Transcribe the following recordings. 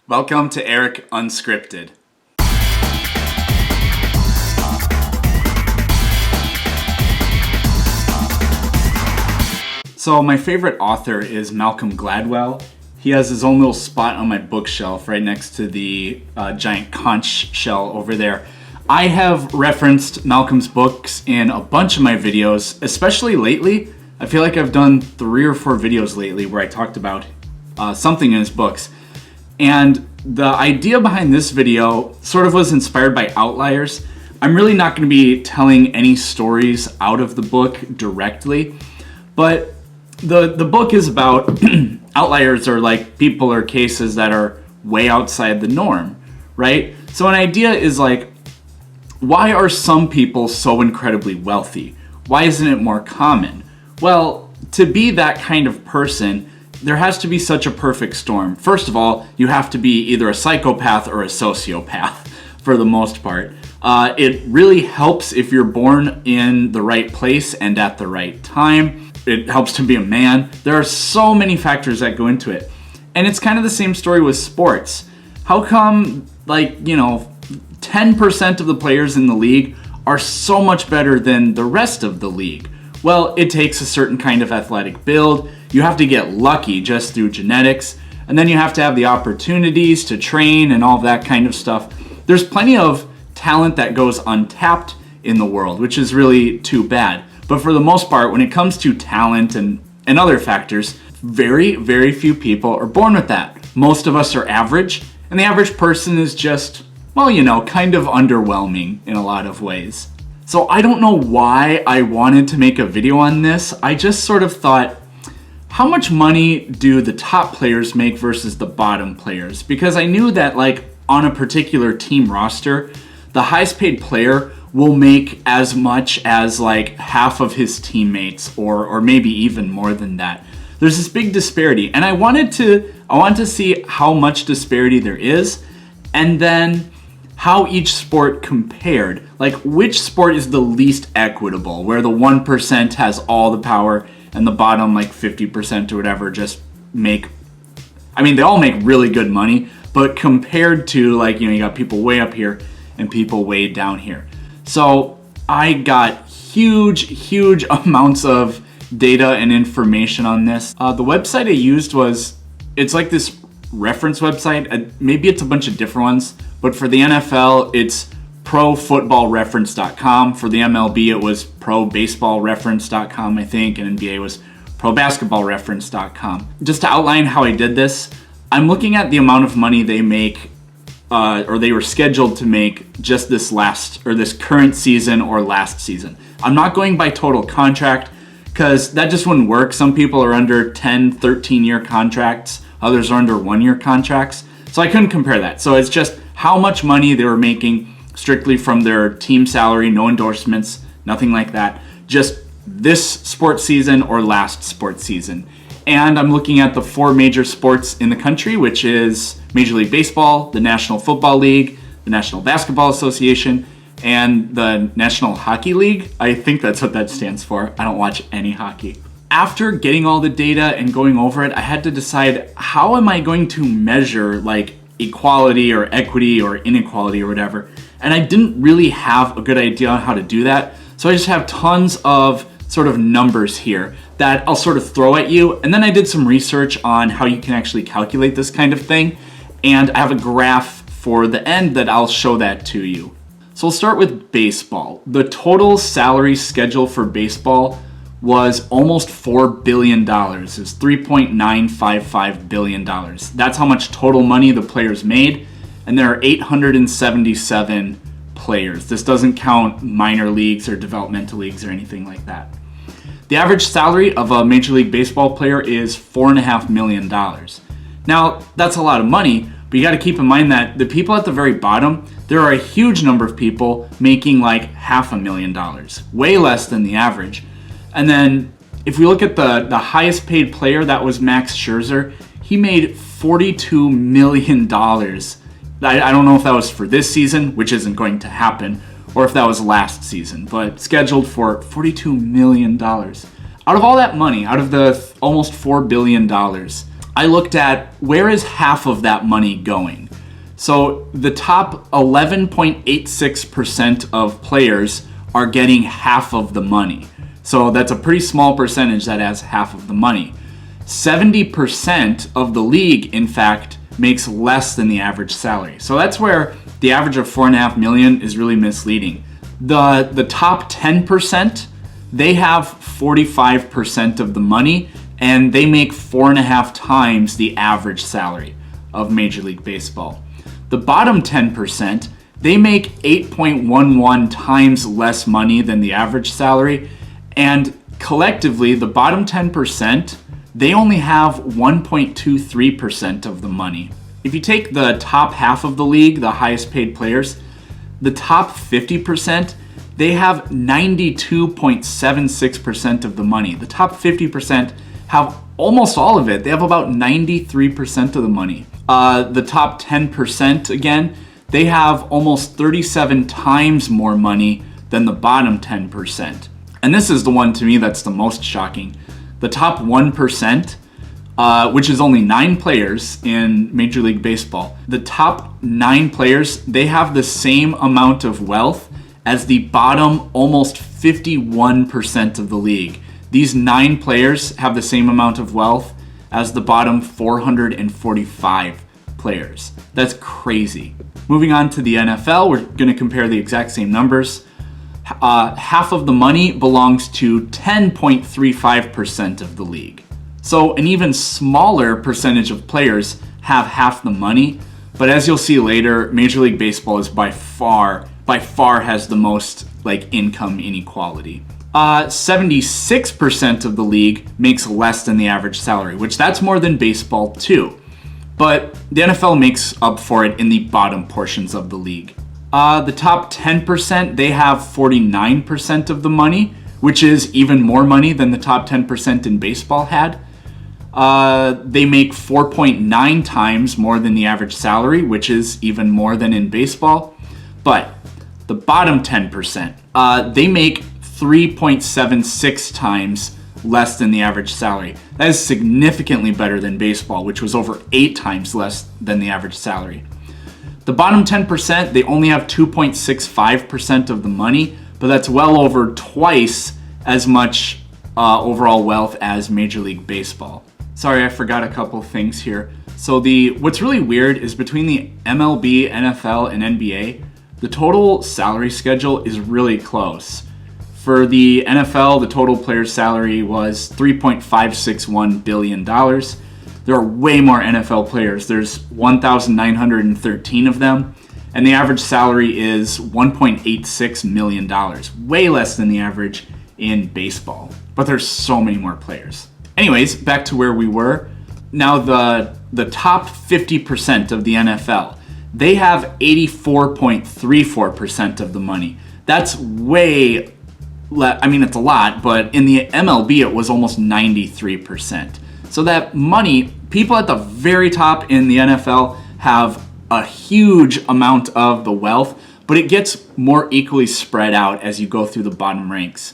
Welcome to Eric Unscripted. So my favorite author is Malcolm Gladwell. He has his own little spot on my bookshelf right next to the giant conch shell over there. I have referenced Malcolm's books in a bunch of my videos, especially lately. I feel like I've done 3 or 4 videos lately where I talked about something in his books. And the idea behind this video sort of was inspired by Outliers. I'm really not going to be telling any stories out of the book directly, but the book is about outliers, or like people or cases that are way outside the norm, right? So an idea is like, why are some people so incredibly wealthy? Why isn't it more common? Well, to be that kind of person, there has to be such a perfect storm. First of all, you have to be either a psychopath or a sociopath for the most part. It really helps if you're born in the right place and at the right time. It helps to be a man. There are so many factors that go into it. And it's kind of the same story with sports. How come, 10% of the players in the league are so much better than the rest of the league? Well, it takes a certain kind of athletic build. You have to get lucky just through genetics, and then you have to have the opportunities to train and all that kind of stuff. There's plenty of talent that goes untapped in the world, which is really too bad. But for the most part, when it comes to talent and other factors, very, very few people are born with that. Most of us are average, and the average person is just, kind of underwhelming in a lot of ways. So I don't know why I wanted to make a video on this. I just sort of thought, how much money do the top players make versus the bottom players? Because I knew that on a particular team roster, the highest paid player will make as much as half of his teammates, or maybe even more than that. There's this big disparity, and I wanted to see how much disparity there is, and then how each sport compared. Which sport is the least equitable, where the 1% has all the power and the bottom 50% or whatever just make, they all make really good money, but compared to you got people way up here and people way down here. So I got huge amounts of data and information on this. The website I used it's like this reference website. Maybe it's a bunch of different ones, but for the NFL, it's profootballreference.com. For the MLB, it was probaseballreference.com, I think, and NBA was probasketballreference.com. Just to outline how I did this, I'm looking at the amount of money they make, or they were scheduled to make just this current season or last season. I'm not going by total contract, because that just wouldn't work. Some people are under 10, 13-year contracts. Others are under 1-year contracts. So I couldn't compare that. So it's just how much money they were making strictly from their team salary, no endorsements, nothing like that. Just this sports season or last sports season. And I'm looking at the 4 major sports in the country, which is Major League Baseball, the National Football League, the National Basketball Association, and the National Hockey League. I think that's what that stands for. I don't watch any hockey. After getting all the data and going over it, I had to decide, how am I going to measure equality or equity or inequality or whatever? And I didn't really have a good idea on how to do that. So I just have tons of sort of numbers here that I'll sort of throw at you. And then I did some research on how you can actually calculate this kind of thing. And I have a graph for the end that I'll show that to you. So we'll start with baseball. The total salary schedule for baseball was almost $4 billion. It was $3.955 billion. That's how much total money the players made. And there are 877 players. This doesn't count minor leagues or developmental leagues or anything like that. The average salary of a Major League Baseball player is $4.5 million. Now, that's a lot of money, but you got to keep in mind that the people at the very bottom, there are a huge number of people making $500,000, way less than the average. And then if we look at the highest paid player, that was Max Scherzer. He made $42 million. I don't know if that was for this season, which isn't going to happen, or if that was last season, but scheduled for $42 million. Out of all that money, out of the almost $4 billion, I looked at where is half of that money going. So the top 11.86% of players are getting half of the money. So that's a pretty small percentage that has half of the money. 70% of the league, in fact, makes less than the average salary. So that's where the average of $4.5 million is really misleading. The top 10%, they have 45% of the money, and they make 4.5 times the average salary of Major League Baseball. The bottom 10%, they make 8.11 times less money than the average salary, and collectively, the bottom 10%, they only have 1.23% of the money. If you take the top half of the league, the highest paid players, the top 50%, they have 92.76% of the money. The top 50% have almost all of it. They have about 93% of the money. The top 10%, again, they have almost 37 times more money than the bottom 10%. And this is the one to me that's the most shocking. The top 1%, which is only 9 players in Major League Baseball, the top 9 players, they have the same amount of wealth as the bottom almost 51% of the league. These 9 players have the same amount of wealth as the bottom 445 players. That's crazy. Moving on to the NFL, we're going to compare the exact same numbers. Half of the money belongs to 10.35% of the league. So an even smaller percentage of players have half the money, but as you'll see later, Major League Baseball is by far has the most income inequality. 76% of the league makes less than the average salary, which that's more than baseball too. But the NFL makes up for it in the bottom portions of the league. The top 10%, they have 49% of the money, which is even more money than the top 10% in baseball had. They make 4.9 times more than the average salary, which is even more than in baseball. But the bottom 10%, they make 3.76 times less than the average salary. That is significantly better than baseball, which was over 8 times less than the average salary. The bottom 10%, they only have 2.65% of the money, but that's well over twice as much overall wealth as Major League Baseball. Sorry, I forgot a couple things here. So what's really weird is between the MLB, NFL, and NBA, the total salary schedule is really close. For the NFL, the total player's salary was $3.561 billion. There are way more NFL players. There's 1,913 of them, and the average salary is $1.86 million, way less than the average in baseball. But there's so many more players. Anyways, back to where we were. Now the top 50% of the NFL, they have 84.34% of the money. That's way it's a lot, but in the MLB it was almost 93%. So that money, people at the very top in the NFL have a huge amount of the wealth, but it gets more equally spread out as you go through the bottom ranks.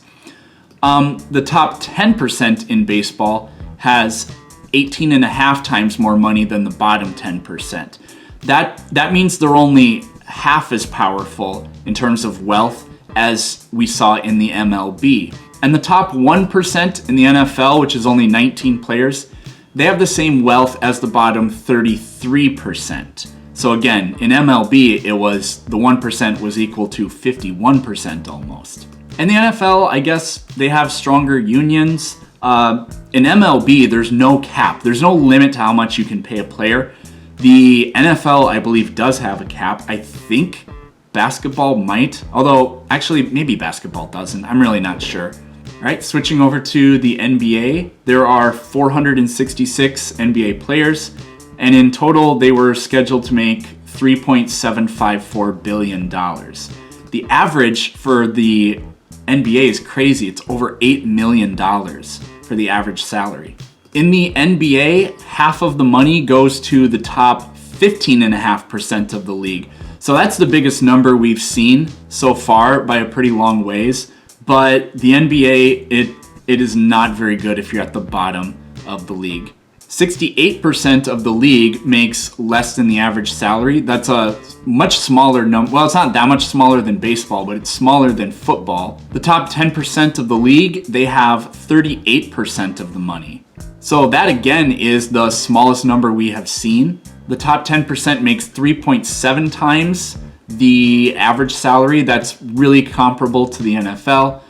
The top 10% in baseball has 18.5 times more money than the bottom 10%. That means they're only half as powerful in terms of wealth as we saw in the MLB. And the top 1% in the NFL, which is only 19 players, they have the same wealth as the bottom 33%. So again, in MLB, the 1% was equal to 51% almost. In the NFL, I guess they have stronger unions. In MLB, there's no cap. There's no limit to how much you can pay a player. The NFL, I believe, does have a cap. I think basketball might, although actually maybe basketball doesn't. I'm really not sure. All right, switching over to the NBA, there are 466 NBA players, and in total, they were scheduled to make $3.754 billion. The average for the NBA is crazy. It's over $8 million for the average salary. In the NBA, half of the money goes to the top 15.5% of the league. So that's the biggest number we've seen so far by a pretty long ways. But the NBA, it is not very good if you're at the bottom of the league. 68% of the league makes less than the average salary. That's a much smaller number. Well, it's not that much smaller than baseball, but it's smaller than football. The top 10% of the league, they have 38% of the money. So that again is the smallest number we have seen. The top 10% makes 3.7 times the average salary. That's really comparable to the NFL.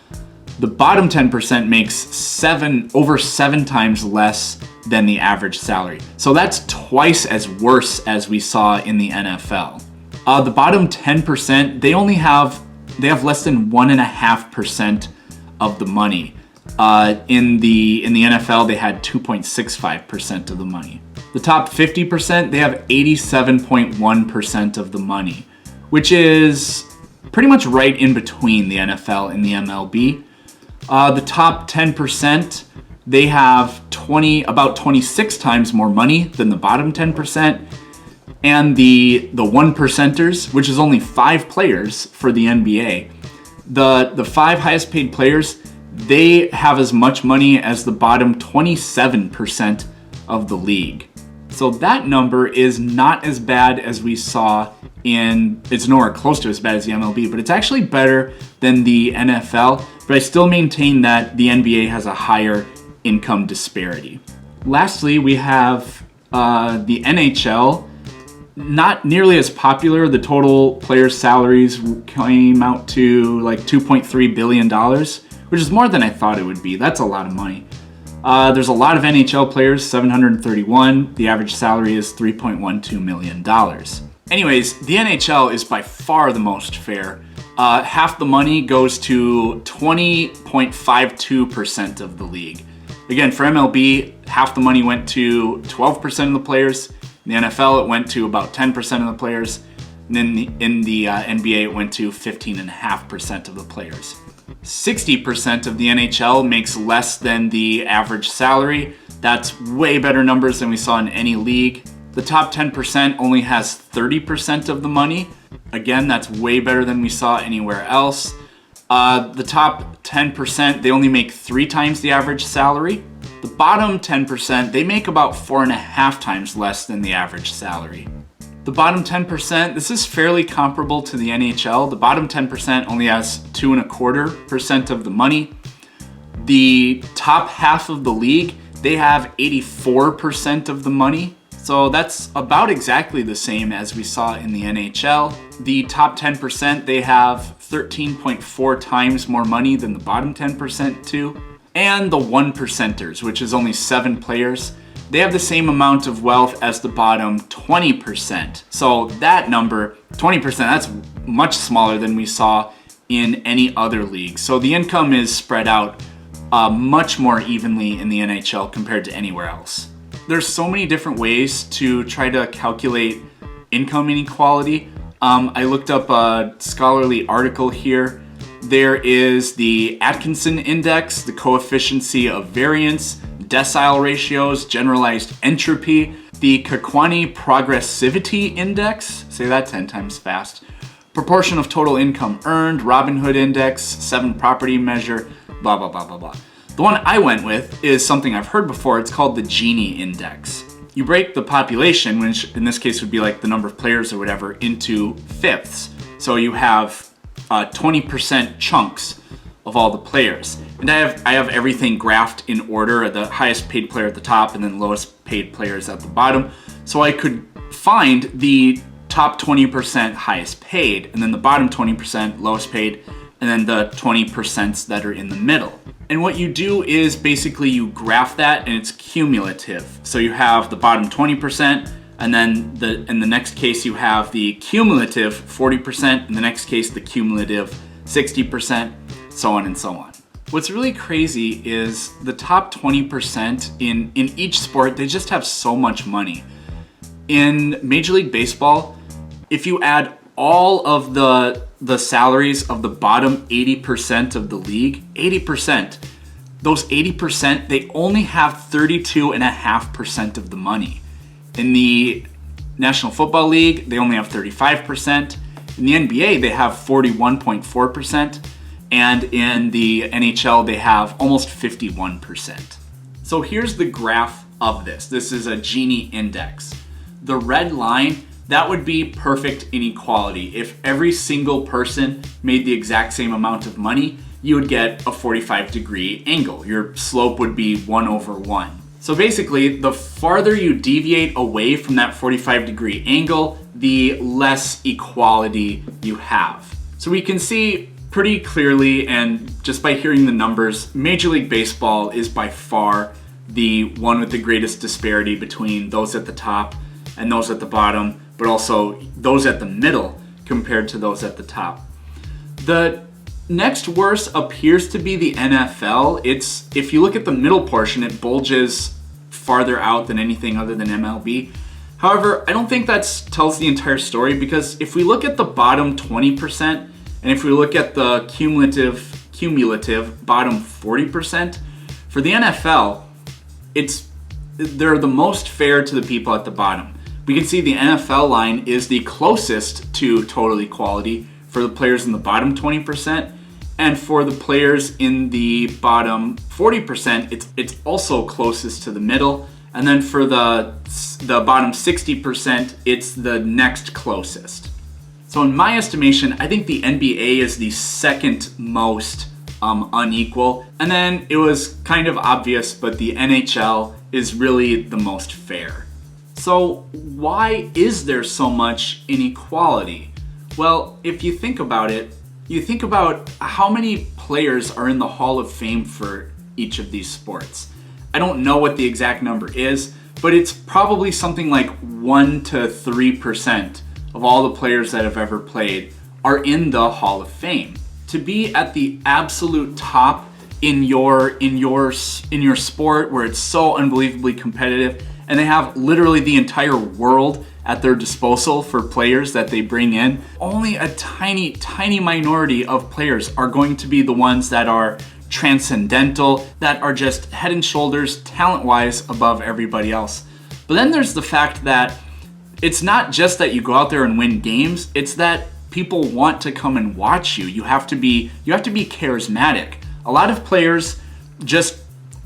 The bottom 10% makes over seven times less than the average salary. So that's twice as worse as we saw in the NFL. The bottom 10%, they have less than 1.5% of the money. In the NFL, they had 2.65% of the money. The top 50%, they have 87.1% of the money, which is pretty much right in between the NFL and the MLB. The top 10%, they have about 26 times more money than the bottom 10%. And the 1%ers, which is only 5 players for the NBA, the 5 highest paid players, they have as much money as the bottom 27% of the league. So that number is not as bad as we saw it's nowhere close to as bad as the MLB, but it's actually better than the NFL. But I still maintain that the NBA has a higher income disparity. Lastly, we have the NHL. Not nearly as popular. The total players' salaries came out to like $2.3 billion, which is more than I thought it would be. That's a lot of money. There's a lot of NHL players, 731. The average salary is $3.12 million. Anyways, the NHL is by far the most fair. Half the money goes to 20.52% of the league. Again, for MLB, half the money went to 12% of the players. In the NFL, it went to about 10% of the players. And then in the NBA, it went to 15.5% of the players. 60% of the NHL makes less than the average salary. That's way better numbers than we saw in any league. The top 10% only has 30% of the money. Again, that's way better than we saw anywhere else. The top 10%, they only make 3 times the average salary. The bottom 10%, they make about 4.5 times less than the average salary. The bottom 10%, this is fairly comparable to the NHL. The bottom 10% only has 2.25% of the money. The top half of the league, they have 84% of the money. So that's about exactly the same as we saw in the NHL. The top 10%, they have 13.4 times more money than the bottom 10% too. And the 1%ers, which is only 7 players, they have the same amount of wealth as the bottom 20%. So that number, 20%, that's much smaller than we saw in any other league. So the income is spread out much more evenly in the NHL compared to anywhere else. There's so many different ways to try to calculate income inequality. I looked up a scholarly article here. There is the Atkinson Index, the coefficient of variance, decile ratios, generalized entropy, the Kekwani Progressivity Index, say that 10 times fast, proportion of total income earned, Robin Hood Index, 7 property measure, blah, blah, blah, blah, blah. The one I went with is something I've heard before. It's called the Gini Index. You break the population, which in this case would be like the number of players or whatever, into fifths. So you have 20% chunks of all the players. And I have everything graphed in order, the highest paid player at the top and then lowest paid players at the bottom. So I could find the top 20% highest paid, and then the bottom 20% lowest paid, and then the 20% that are in the middle. And what you do is basically you graph that and it's cumulative. So you have the bottom 20%, and then in the next case you have the cumulative 40%, in the next case the cumulative 60%, so on and so on. What's really crazy is the top 20% in each sport, they just have so much money. In Major League Baseball, if you add all of the salaries of the bottom 80% of the league, 80%, those 80%, they only have 32.5% of the money. In the National Football League, they only have 35%. In the NBA, they have 41.4%. And in the NHL, they have almost 51%. So here's the graph of this. This is a Gini Index. The red line, that would be perfect inequality. If every single person made the exact same amount of money, you would get a 45-degree angle. Your slope would be 1/1. So basically, the farther you deviate away from that 45-degree angle, the less equality you have. So we can see pretty clearly, and just by hearing the numbers, Major League Baseball is by far the one with the greatest disparity between those at the top and those at the bottom, but also those at the middle compared to those at the top. The next worst appears to be the NFL. If you look at the middle portion, it bulges farther out than anything other than MLB. However, I don't think that tells the entire story, because if we look at the bottom 20%, and if we look at the cumulative bottom 40%, for the NFL, they're the most fair to the people at the bottom. We can see the NFL line is the closest to total equality for the players in the bottom 20%, and for the players in the bottom 40%, it's also closest to the middle. And then for the bottom 60%, it's the next closest. So in my estimation, I think the NBA is the second most unequal. And then it was kind of obvious, but the NHL is really the most fair. So why is there so much inequality? Well, if you think about it, you think about how many players are in the Hall of Fame for each of these sports. I don't know what the exact number is, but it's probably something like 1 to 3% of all the players that have ever played are in the Hall of Fame. To be at the absolute top in your sport, where it's so unbelievably competitive, and they have literally the entire world at their disposal for players that they bring in, only a tiny, tiny minority of players are going to be the ones that are transcendental, that are just head and shoulders, talent-wise, above everybody else. But then there's the fact that it's not just that you go out there and win games, it's that people want to come and watch you. You have to be charismatic. A lot of players just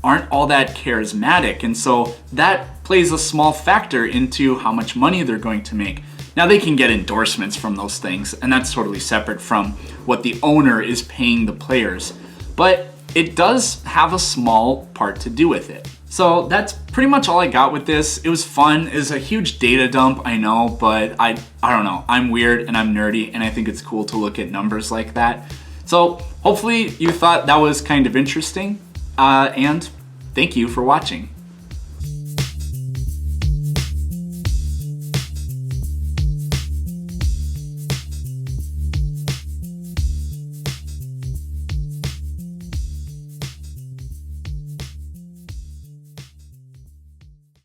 aren't all that charismatic, and so that plays a small factor into how much money they're going to make. Now, they can get endorsements from those things, and that's totally separate from what the owner is paying the players, but it does have a small part to do with it. So that's pretty much all I got with this. It was fun. It was a huge data dump, I know, but I don't know. I'm weird and I'm nerdy, and I think it's cool to look at numbers like that. So hopefully you thought that was kind of interesting, and thank you for watching.